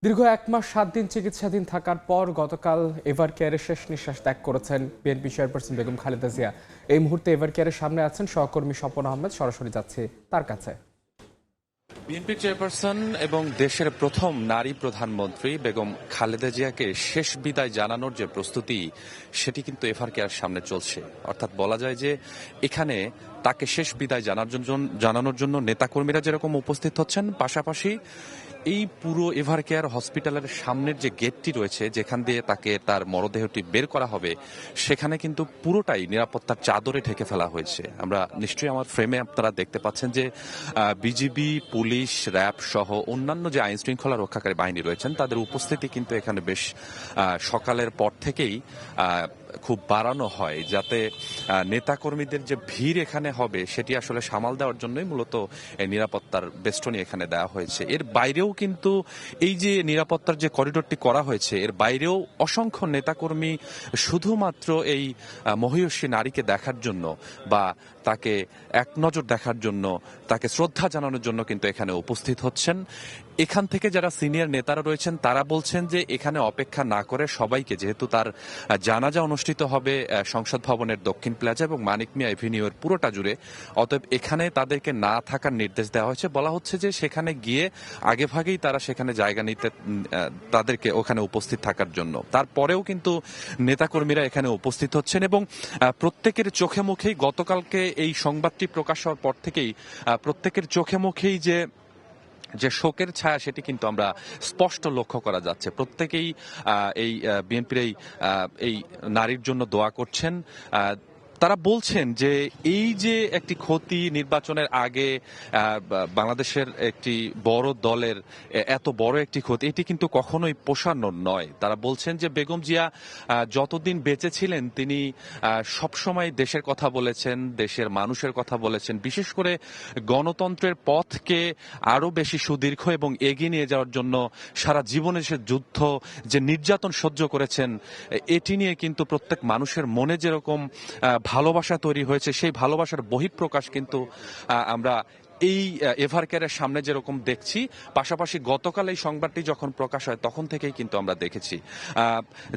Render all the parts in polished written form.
দীর্ঘ ১ মাস ৭ দিন চিকিৎসাধীন থাকার পর গতকাল এভার কেয়ারে শেষ নিঃশ্বাস ত্যাগ করেছেন বিএনপি চেয়ারপারসন বেগম খালেদা জিয়া। এই মুহূর্তে এভার কেয়ারের সামনে আছেন সহকর্মী স্বপন আহমেদ। সরাসরি যাচ্ছে তার কাছে। বিএনপি চেয়ারপারসন এবং দেশের প্রথম নারী প্রধানমন্ত্রী বেগম খালেদা জিয়াকে শেষ বিদায় জানানোর যে প্রস্তুতি, সেটি কিন্তু এভার কেয়ার সামনে চলছে। অর্থাৎ বলা যায় যে এখানে তাকে শেষ বিদায় জানানোর জন্য নেতাকর্মীরা যেরকম উপস্থিত হচ্ছেন, পাশাপাশি এই পুরো এভার কেয়ার হসপিটালের সামনের যে গেটটি রয়েছে, যেখান দিয়ে তাকে তার মরদেহটি বের করা হবে, সেখানে কিন্তু পুরোটাই নিরাপত্তার চাদরে ঢেকে ফেলা হয়েছে। আমরা নিশ্চয়ই আমার ফ্রেমে আপনারা দেখতে পাচ্ছেন যে বিজিবি, পুলিশ, র্যাব সহ অন্যান্য যে আইন শৃঙ্খলা রক্ষাকারী বাহিনী রয়েছেন, তাদের উপস্থিতি কিন্তু এখানে বেশ সকালের পর থেকেই খুব বাড়ানো হয়, যাতে নেতাকর্মীদের যে ভিড় এখানে হবে সেটি আসলে সামাল দেওয়ার জন্যই মূলত এই নিরাপত্তার বেষ্টনী এখানে দেওয়া হয়েছে। এর বাইরেও কিন্তু এই যে নিরাপত্তার যে করিডোরটি করা হয়েছে, এর বাইরেও অসংখ্য নেতাকর্মী শুধুমাত্র এই মহিয়সী নারীকে দেখার জন্য বা তাকে এক নজর দেখার জন্য, তাকে শ্রদ্ধা জানানোর জন্য কিন্তু এখানে উপস্থিত হচ্ছেন। এখান থেকে যারা সিনিয়র নেতারা রয়েছেন তারা বলছেন যে এখানে অপেক্ষা না করে সবাইকে, যেহেতু তার জানাজা অনুষ্ঠিত হবে সংসদ ভবনের দক্ষিণ প্লাজা এবং মানিক মিয়া এভিনিউর পুরোটা জুড়ে, অতএব এখানে তাদেরকে না থাকার নির্দেশ দেওয়া হয়েছে। বলা হচ্ছে যে সেখানে গিয়ে আগেভাগেই তারা সেখানে জায়গা নিতে, তাদেরকে ওখানে উপস্থিত থাকার জন্য। তারপরেও কিন্তু নেতাকর্মীরা এখানে উপস্থিত হচ্ছেন এবং প্রত্যেকের চোখে মুখেই, গতকালকে এই সংবাদটি প্রকাশ হওয়ার পর থেকেই প্রত্যেকের চোখে মুখেই যে শোকের ছায়া, সেটি কিন্তু আমরা স্পষ্ট লক্ষ্য করা যাচ্ছে। প্রত্যেকেই এই বিএনপির এই নারীর জন্য দোয়া করছেন। তারা বলছেন যে এই যে একটি ক্ষতি, নির্বাচনের আগে বাংলাদেশের একটি বড় দলের এত বড় একটি ক্ষতি, এটি কিন্তু কখনোই পোষানোর নয়। তারা বলছেন যে বেগম জিয়া যতদিন বেঁচে ছিলেন তিনি সবসময় দেশের কথা বলেছেন, দেশের মানুষের কথা বলেছেন, বিশেষ করে গণতন্ত্রের পথকে আরো বেশি সুদীর্ঘ এবং এগিয়ে নিয়ে যাওয়ার জন্য সারা জীবনে সে যুদ্ধ, যে নির্যাতন সহ্য করেছেন, এটি নিয়ে কিন্তু প্রত্যেক মানুষের মনে যেরকম ভালোবাসা তৈরি হয়েছে, সেই ভালোবাসার বহিঃপ্রকাশ কিন্তু আমরা এই এভার কেয়ারের সামনে যেরকম দেখছি, পাশাপাশি গতকাল এই সংবাদটি যখন প্রকাশ হয় তখন থেকেই কিন্তু আমরা দেখেছি।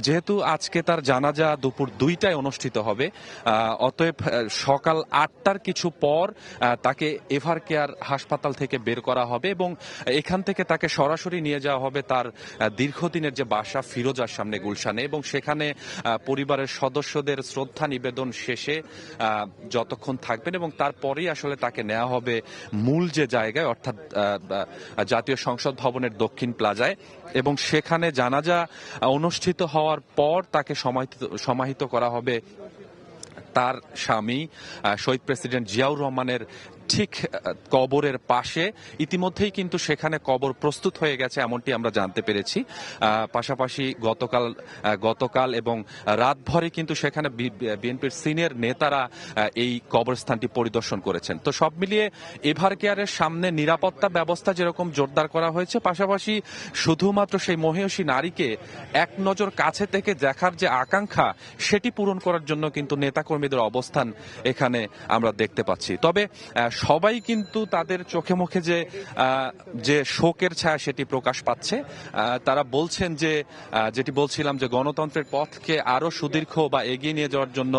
যেহেতু আজকে তার জানাজা দুপুর 2টায় অনুষ্ঠিত হবে, অতএব সকাল 8টার কিছু পর তাকে এভার কেয়ার হাসপাতাল থেকে বের করা হবে এবং এখান থেকে তাকে সরাসরি নিয়ে যাওয়া হবে তার দীর্ঘদিনের যে বাসা ফিরোজার সামনে গুলশানে, এবং সেখানে পরিবারের সদস্যদের শ্রদ্ধা নিবেদন শেষে যতক্ষণ থাকবেন এবং তারপরেই আসলে তাকে নেওয়া হবে মূল যে জায়গায়, অর্থাৎ জাতীয় সংসদ ভবনের দক্ষিণ প্লাজায়, এবং সেখানে জানাজা অনুষ্ঠিত হওয়ার পর তাকে সমাহিত করা হবে তার স্বামী শহীদ প্রেসিডেন্ট জিয়াউর রহমানের ঠিক কবরের পাশে। ইতিমধ্যেই কিন্তু সেখানে কবর প্রস্তুত হয়ে গেছে, এমনটি আমরা জানতে পেরেছি। পাশাপাশি গতকাল এবং রাতভরে কিন্তু সেখানে বিএনপির সিনিয়র নেতারা এই কবরস্থানটি পরিদর্শন করেছেন। তো সব মিলিয়ে এভার কেয়ারের সামনে নিরাপত্তা ব্যবস্থা যেরকম জোরদার করা হয়েছে, পাশাপাশি শুধুমাত্র সেই মহিয়সী নারীকে এক নজর কাছে থেকে দেখার যে আকাঙ্ক্ষা, সেটি পূরণ করার জন্য কিন্তু নেতাকর্মীদের অবস্থান এখানে আমরা দেখতে পাচ্ছি। তবে সবাই কিন্তু তাদের চোখে মুখে যে শোকের ছায়া, সেটি প্রকাশ পাচ্ছে। তারা বলছেন যে, যেটি বলছিলাম, যে গণতন্ত্রের পথকে আরো সুদীর্ঘ বা এগিয়ে নিয়ে যাওয়ার জন্য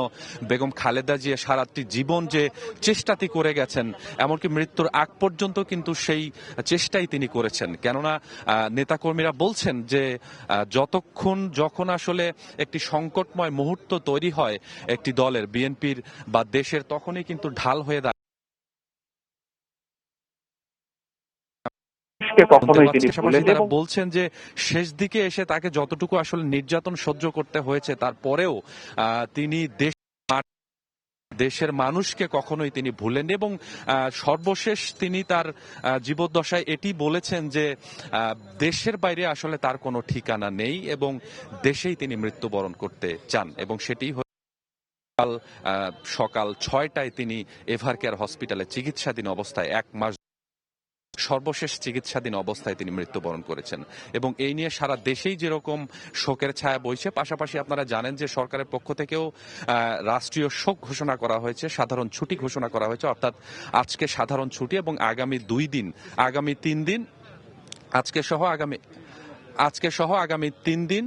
বেগম খালেদা জিয়া সারাটি জীবন যে চেষ্টাটি করে গেছেন, এমনকি মৃত্যুর আগ পর্যন্ত কিন্তু সেই চেষ্টাই তিনি করেছেন। কেননা নেতাকর্মীরা বলছেন যে যখন আসলে একটি সংকটময় মুহূর্ত তৈরি হয় একটি দলের, বিএনপির বা দেশের, তখনই কিন্তু ঢাল হয়ে তারা বলছেন যে শেষ দিকে এসে তাকে যতটুকু আসলে নির্যাতন সহ্য করতে হয়েছে, তারপরেও তিনি দেশের মানুষকে কখনোই তিনি ভুলেন, এবং সর্বশেষ তিনি তার জীবদ্দশায় এটি বলেছেন যে দেশের বাইরে আসলে তার কোনো ঠিকানা নেই এবং দেশেই তিনি মৃত্যুবরণ করতে চান, এবং সেটি সকাল 6টায় তিনি এভার কেয়ার হসপিটালে চিকিৎসাধীন অবস্থায়, 1 মাস সর্বশেষ চিকিৎসাধীন অবস্থায় তিনি মৃত্যুবরণ করেছেন। এবং এই নিয়ে সারা দেশেই যেরকম শোকের ছায়া বইছে, পাশাপাশি আপনারা জানেন যে সরকারের পক্ষ থেকেও রাষ্ট্রীয় শোক ঘোষণা করা হয়েছে, সাধারণ ছুটি ঘোষণা করা হয়েছে। অর্থাৎ আজকে সাধারণ ছুটি এবং আগামী 2 দিন, আগামী 3 দিন, আজকে সহ আজকে সহ আগামী 3 দিন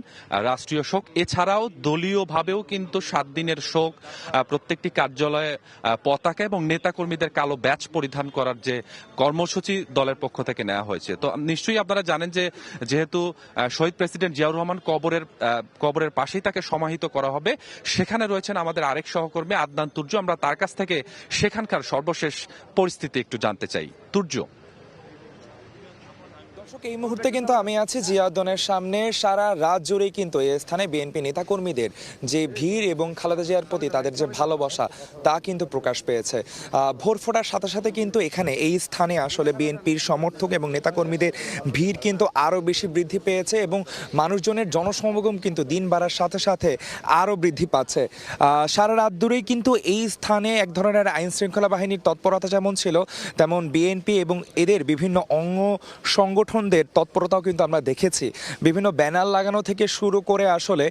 রাষ্ট্রীয় শোক, এছাড়াও দলীয়ভাবেও কিন্তু 7 দিনের শোক। প্রত্যেকটি কার্যালয়ে পতাকা এবং নেতাকর্মীদের কালো ব্যাচ পরিধান করার যে কর্মসূচি দলের পক্ষ থেকে নেওয়া হয়েছে। তো নিশ্চয়ই আপনারা জানেন যে যেহেতু শহীদ প্রেসিডেন্ট জিয়াউর রহমান কবরের পাশেই তাকে সমাহিত করা হবে, সেখানে রয়েছেন আমাদের আরেক সহকর্মী আদনান তুর্য। আমরা তার কাছ থেকে সেখানকার সর্বশেষ পরিস্থিতি একটু জানতে চাই। তুর্য। এই মুহূর্তে কিন্তু আমি আছি জিয়াউদ্দিনের সামনে। সারা রাত জুড়েই কিন্তু এই স্থানে বিএনপি নেতাকর্মীদের যে ভিড় এবং খালেদা জিয়ার প্রতি তাদের যে ভালোবাসা তা কিন্তু প্রকাশ পেয়েছে। ভোর ফোটার সাথে সাথে কিন্তু এখানে এই স্থানে আসলে বিএনপির সমর্থক এবং নেতাকর্মীদের ভিড় কিন্তু আরও বেশি বৃদ্ধি পেয়েছে এবং মানুষজনের জনসমাগম কিন্তু দিন বাড়ার সাথে সাথে আরও বৃদ্ধি পাচ্ছে। সারা রাত ধরেই কিন্তু এই স্থানে এক ধরনের আইন শৃঙ্খলা বাহিনীর তৎপরতা যেমন ছিল, তেমন বিএনপি এবং এদের বিভিন্ন অঙ্গ সংগঠনদের তৎপরতাও কিন্তু আমরা দেখেছি। বিভিন্ন ব্যানার লাগানো থেকে শুরু করে আসলে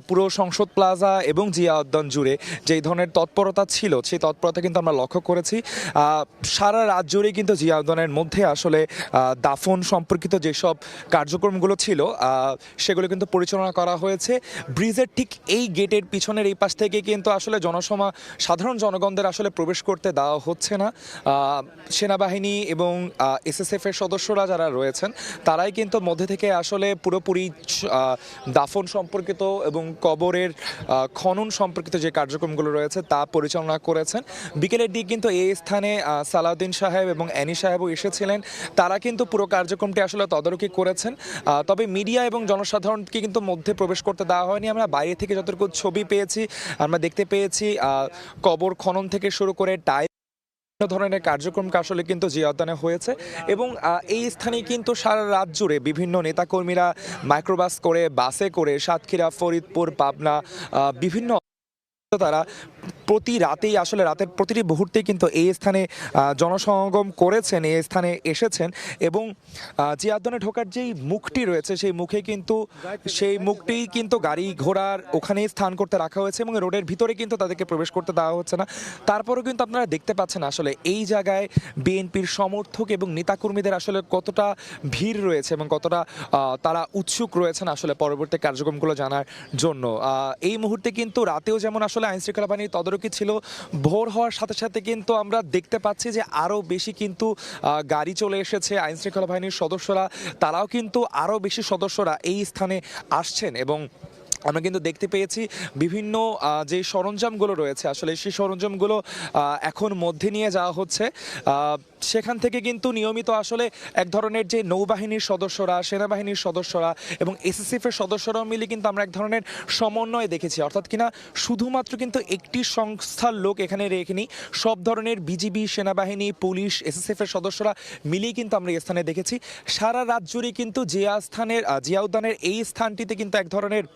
পুরো সংসদ প্লাজা এবং জিয়া উদ্যান জুড়ে যেই ধরনের তৎপরতা ছিল সেই তৎপরতা কিন্তু আমরা লক্ষ্য করেছি। সারা রাত জুড়ে কিন্তু জিয়া উদ্যানের মধ্যে আসলে দাফন সম্পর্কিত যেসব কার্যক্রমগুলো ছিল সেগুলো কিন্তু পরিচালনা করা হয়েছে। ব্রিজের ঠিক এই গেটের পিছনের এই পাশ থেকে কিন্তু আসলে সাধারণ জনগণদের আসলে প্রবেশ করতে দেওয়া হচ্ছে না। সেনাবাহিনী এবং এসএসএফ এর সদস্যরা যারা রয়েছেন তারাই কিন্তু মধ্যে থেকে আসলে পুরোপুরি দাফন সম্পর্কিত এবং কবরের খনন সম্পর্কিত যে কার্যক্রমগুলো রয়েছে তা পরিচালনা করেছেন। বিকেলের দিক কিন্তু এই স্থানে সালাউদ্দিন সাহেব এবং অ্যানি সাহেবও এসেছিলেন। তারা কিন্তু পুরো কার্যক্রমটি আসলে তদারকি করেছেন। তবে মিডিয়া এবং জনসাধারণকে কিন্তু মধ্যে প্রবেশ করতে দেওয়া হয়নি। আমরা বাইরে থেকে যতটুকু ছবি পেয়েছি আমরা দেখতে পেয়েছি কবর খনন থেকে শুরু করে ধরনের কার্যক্রম আসলে কিন্তু জিয়া উদ্যানে হয়েছে এবং এই স্থানে কিন্তু সারা রাত জুড়ে বিভিন্ন নেতাকর্মীরা মাইক্রোবাস করে, বাসে করে সাতক্ষীরা, ফরিদপুর, পাবনা বিভিন্ন তারা প্রতি রাতেই আসলে রাতের প্রতিটি মুহূর্তেই কিন্তু এই স্থানে জনসমাগম করেছেন, এই স্থানে এসেছেন এবং জিয়া উদ্যানে ঢোকার যেই মুখটি রয়েছে সেই মুখটি কিন্তু গাড়ি ঘোড়ার ওখানেই স্থান করতে রাখা হয়েছে এবং রোডের ভিতরে কিন্তু তাদেরকে প্রবেশ করতে দেওয়া হচ্ছে না। তারপরেও কিন্তু আপনারা দেখতে পাচ্ছেন আসলে এই জায়গায় বিএনপির সমর্থক এবং নেতাকর্মীদের আসলে কতটা ভিড় রয়েছে এবং কতটা তারা উৎসুক রয়েছেন আসলে পরবর্তী কার্যক্রমগুলো জানার জন্য। এই মুহূর্তে কিন্তু রাতেও যেমন আসলে আইন শৃঙ্খলা বাহিনীর তদারকি ছিল, ভোর হওয়ার সাথে সাথে কিন্তু আমরা দেখতে পাচ্ছি যে আরও বেশি কিন্তু গাড়ি চলে এসেছে। আইন শৃঙ্খলা বাহিনীর সদস্যরা তারাও কিন্তু আরও বেশি সদস্যরা এই স্থানে আসছেন এবং আমরা কিন্তু দেখতে পেয়েছি বিভিন্ন যে সরঞ্জামগুলো রয়েছে আসলে সেই সরঞ্জামগুলো এখন মধ্যে নিয়ে যাওয়া হচ্ছে। সেখান থেকে কিন্তু নিয়মিত আসলে এক ধরনের যে নৌবাহিনীর সদস্যরা, সেনাবাহিনীর সদস্যরা এবং এসএসএফ এর সদস্যরাও মিলে কিন্তু আমরা এক ধরনের সমন্বয় দেখেছি। অর্থাৎ কিনা শুধুমাত্র কিন্তু একটি সংস্থার লোক এখানে রেখেনি, সব ধরনের বিজিবি, সেনাবাহিনী, পুলিশ, এসএসএফ এর সদস্যরা মিলিয়ে কিন্তু আমরা এই স্থানে দেখেছি। সারা রাত জুড়ে কিন্তু জিয়া উদ্যানের এই স্থানটিতে কিন্তু এক ধরনের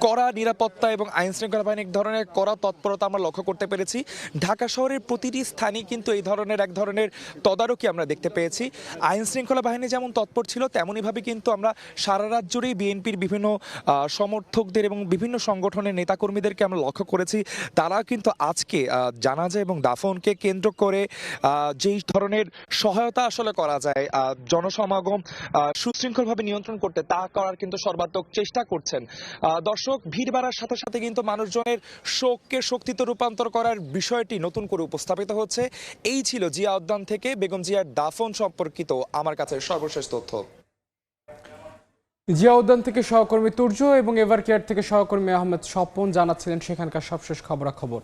কড়া নিরাপত্তা এবং আইন শৃঙ্খলা বাহিনীর এক ধরনের কড়া তৎপরতা আমরা লক্ষ্য করতে পেরেছি। ঢাকা শহরের প্রতিটি স্থানই কিন্তু এই ধরনের এক ধরনের তদারকি আমরা দেখতে পেয়েছি। আইন শৃঙ্খলা বাহিনী যেমন তৎপর ছিল তেমনইভাবে কিন্তু আমরা সারা রাত জুড়েই বিএনপির বিভিন্ন সমর্থকদের এবং বিভিন্ন সংগঠনের নেতাকর্মীদেরকে আমরা লক্ষ্য করেছি। তারা কিন্তু আজকে জানাজা এবং দাফনকে কেন্দ্র করে যেই ধরনের সহায়তা আসলে করা যায় জনসমাগম সুশৃঙ্খলভাবে নিয়ন্ত্রণ করতে, তা করার কিন্তু সর্বাত্মক চেষ্টা করছেন। দর্শক, ভিড় বাড়ার সাথে সাথে কিন্তু মানুষজনের শোককে শক্তিতে রূপান্তর করার বিষয়টি নতুন করে উপস্থাপিত হচ্ছে। এই ছিল জিয়া উদ্যান থেকে বেগম জিয়ার দাফন সম্পর্কিত আমার কাছে সর্বশেষ তথ্য। জিয়া উদ্যান থেকে সহকর্মী তুর্য এবং এভার কেয়ার থেকে সহকর্মী আহমেদ স্বপন জানাচ্ছিলেন সেখানকার সবশেষ খবরাখবর।